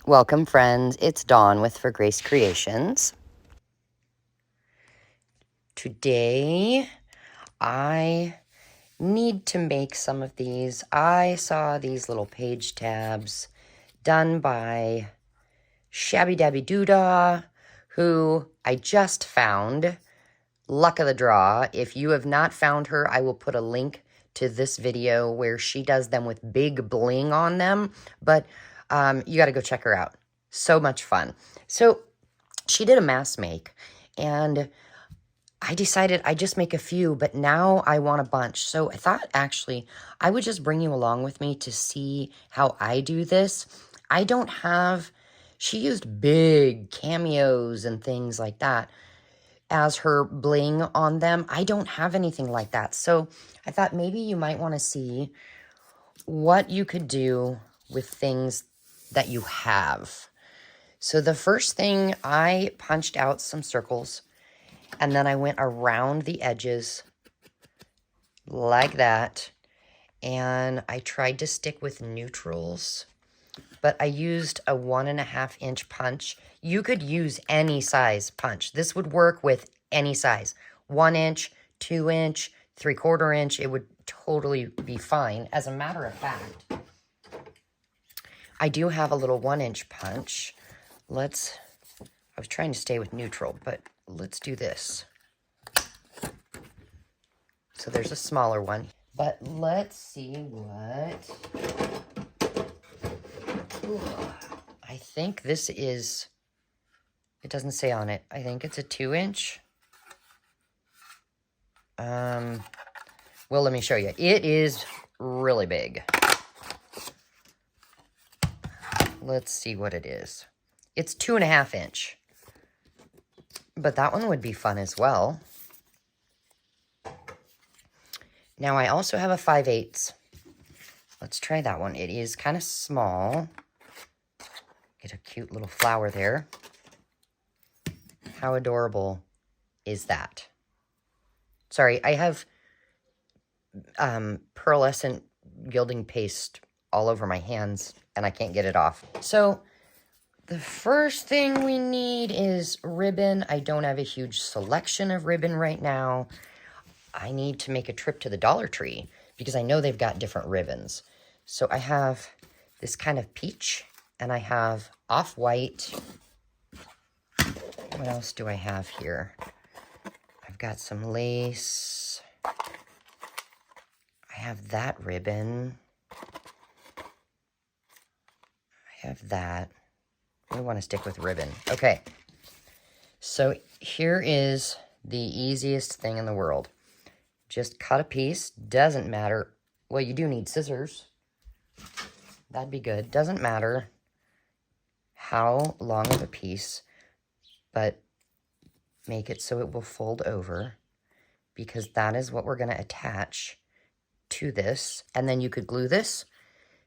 Welcome, friends. It's Dawn with For Grace Creations. Today, I need to make some of these. I saw these little page tabs done by Shabby Dabby Doodah, who I just found. Luck of the draw. If you have not found her, I will put a link to this video where she does them with big bling on them. But you got to go check her out. So much fun. So she did a mass make, and I decided I'd just make a few, but now I want a bunch. So I thought actually I would just bring you along with me to see how I do this. I don't have, she used big cameos and things like that as her bling on them. I don't have anything like that. So I thought maybe you might want to see what you could do with things that you have. So the first thing, I punched out some circles, and then I went around the edges like that, and I tried to stick with neutrals, but I used a 1.5 inch punch. You could use any size punch. This would work with any size. 1 inch, 2 inch, 3/4 inch. It would totally be fine. As a matter of fact, I do have a little 1 inch punch. I was trying to stay with neutral, but let's do this. So there's a smaller one, but let's see what, ooh, I think this is, it doesn't say on it. I think it's a 2 inch. Well, let me show you. It is really big. Let's see what it is. It's 2.5 inch. But that one would be fun as well. Now I also have a 5/8. Let's try that one. It is kind of small. Get a cute little flower there. How adorable is that? Sorry, I have pearlescent gilding paste all over my hands, and I can't get it off. So the first thing we need is ribbon. I don't have a huge selection of ribbon right now. I need to make a trip to the Dollar Tree because I know they've got different ribbons. So I have this kind of peach, and I have off-white. What else do I have here? I've got some lace. I have that ribbon. I have that. I want to stick with ribbon. Okay. So here is the easiest thing in the world. Just cut a piece. Doesn't matter. Well, you do need scissors. That'd be good. Doesn't matter how long of a piece, but make it so it will fold over, because that is what we're going to attach to this. And then you could glue this,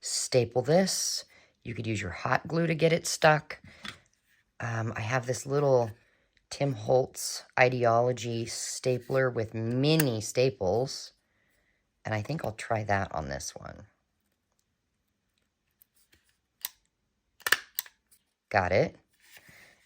staple this. You could use your hot glue to get it stuck. I have this little Tim Holtz Ideology stapler with mini staples, and I think I'll try that on this one. Got it.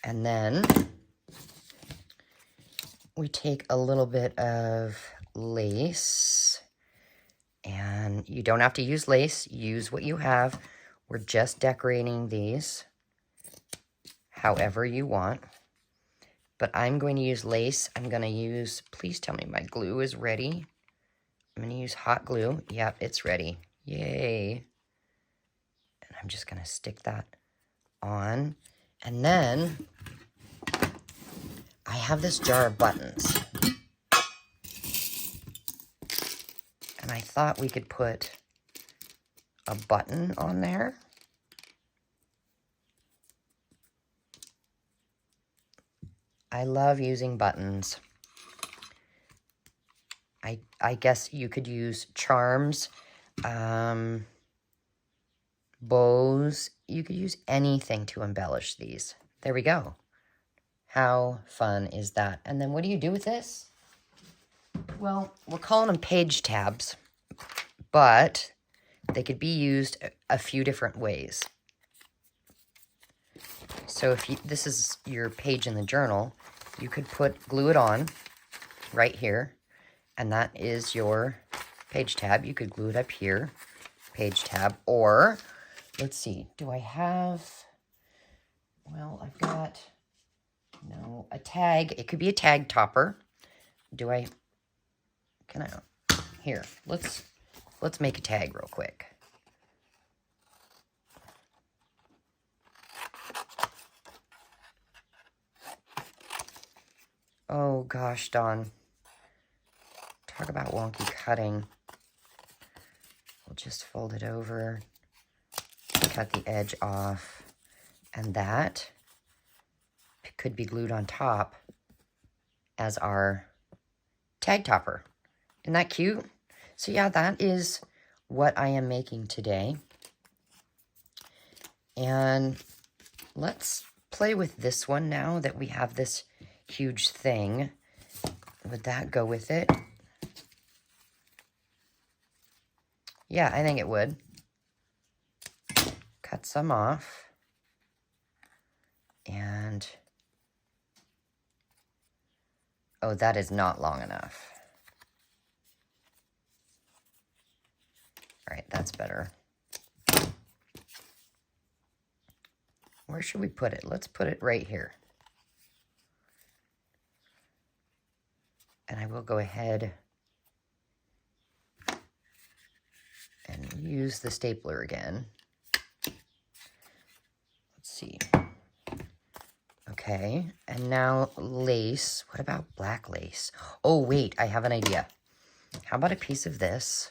And then we take a little bit of lace, and you don't have to use lace. Use what you have. We're just decorating these however you want. But I'm going to use lace. I'm going to use, please tell me my glue is ready. I'm going to use hot glue. Yep, it's ready. Yay. And I'm just going to stick that on. And then I have this jar of buttons. And I thought we could put a button on there. I love using buttons. I guess you could use charms, bows. You could use anything to embellish these. There we go. How fun is that? And then what do you do with this? Well, we're calling them page tabs, but they could be used a few different ways. So if this is your page in the journal, you could glue it on right here, and that is your page tab. You could glue it up here, page tab, or let's see, do I have, well, I've got, no, a tag. It could be a tag topper. Here, let's make a tag real quick. Oh gosh, Dawn. Talk about wonky cutting. We'll just fold it over, cut the edge off, and that could be glued on top as our tag topper. Isn't that cute? So yeah, that is what I am making today. And let's play with this one now that we have this huge thing. Would that go with it? Yeah, I think it would. Cut some off. And, oh, that is not long enough. All right, that's better. Where should we put it? Let's put it right here. And I will go ahead and use the stapler again. Let's see. Okay, and now lace. What about black lace? Oh, wait, I have an idea. How about a piece of this?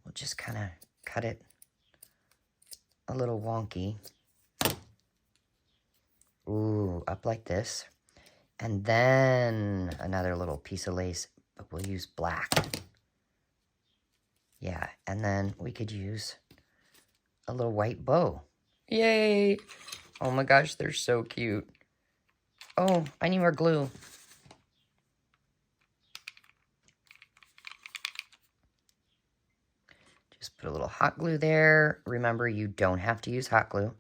We'll just kind of cut it a little wonky. Ooh, up like this. And then another little piece of lace, but we'll use black. Yeah, and then we could use a little white bow. Yay! Oh my gosh, they're so cute. Oh, I need more glue. Just put a little hot glue there. Remember, you don't have to use hot glue.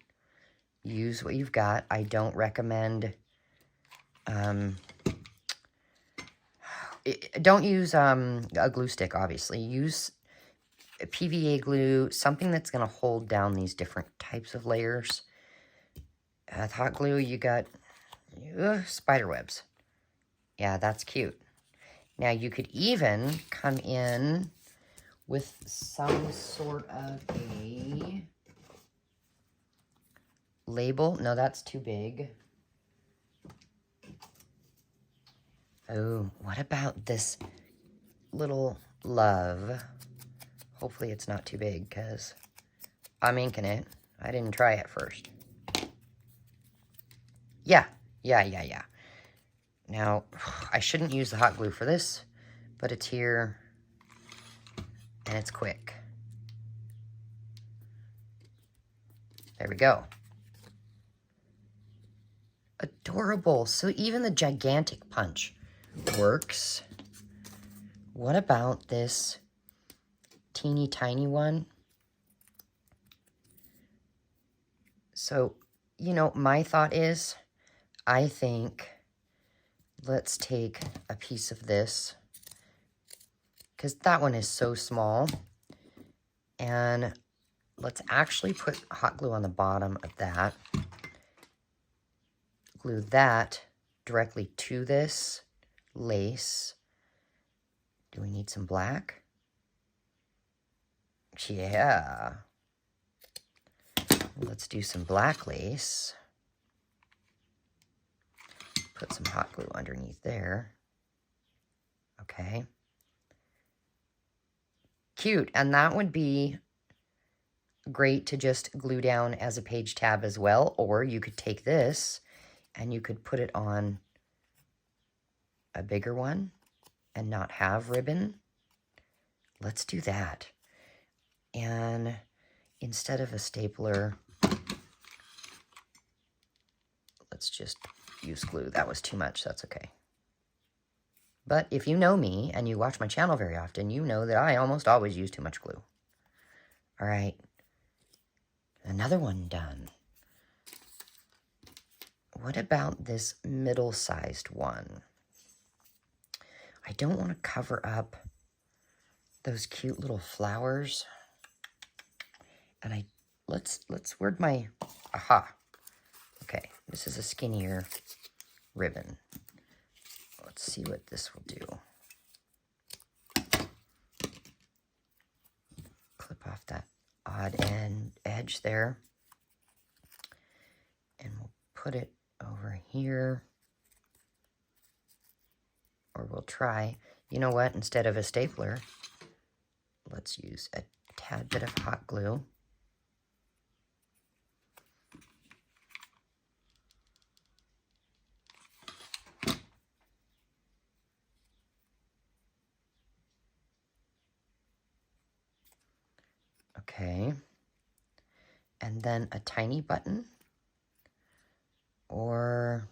Use what you've got. I don't recommend... don't use a glue stick, obviously. Use PVA glue, something that's going to hold down these different types of layers. With hot glue, you got spider webs. Yeah, that's cute. Now, you could even come in with some sort of a label. No, that's too big. Oh, what about this little love? Hopefully it's not too big, because I'm inking it. I didn't try it first. Yeah. Now, I shouldn't use the hot glue for this, but it's here, and it's quick. There we go. Adorable. So even the gigantic punch works. What about this teeny tiny one? So, you know, my thought is, I think let's take a piece of this, because that one is so small, and let's actually put hot glue on the bottom of that. Glue that directly to this lace. Do we need some black? Yeah. Let's do some black lace. Put some hot glue underneath there. Okay. Cute. And that would be great to just glue down as a page tab as well. Or you could take this and you could put it on a bigger one and not have ribbon. Let's do that. And instead of a stapler, let's just use glue. That was too much. That's okay. But if you know me and you watch my channel very often, you know that I almost always use too much glue. All right. Another one done. What about this middle-sized one? I don't want to cover up those cute little flowers. And where'd my, aha. Okay, this is a skinnier ribbon. Let's see what this will do. Clip off that odd edge there. And we'll put it over here. Or we'll try, you know what, instead of a stapler, let's use a tad bit of hot glue. Okay. And then a tiny button. Or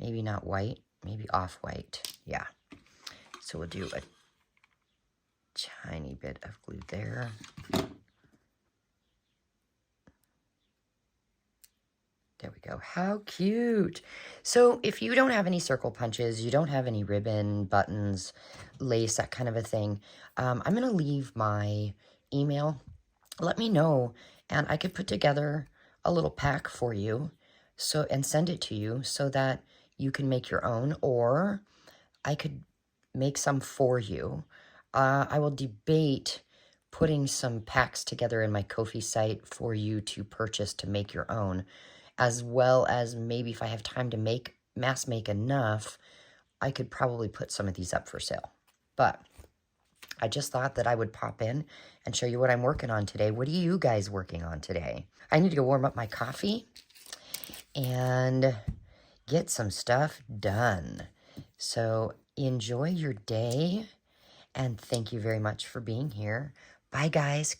maybe not white, maybe off-white. Yeah. So we'll do a tiny bit of glue there. There we go. How cute. So if you don't have any circle punches, you don't have any ribbon, buttons, lace, that kind of a thing, I'm going to leave my email. Let me know, and I could put together a little pack for you and send it to you so that you can make your own, or I could make some for you. I will debate putting some packs together in my Ko-fi site for you to purchase to make your own, as well as maybe if I have time to mass make enough, I could probably put some of these up for sale. But I just thought that I would pop in and show you what I'm working on today. What are you guys working on today? I need to go warm up my coffee and get some stuff done. So enjoy your day, and thank you very much for being here. Bye, guys.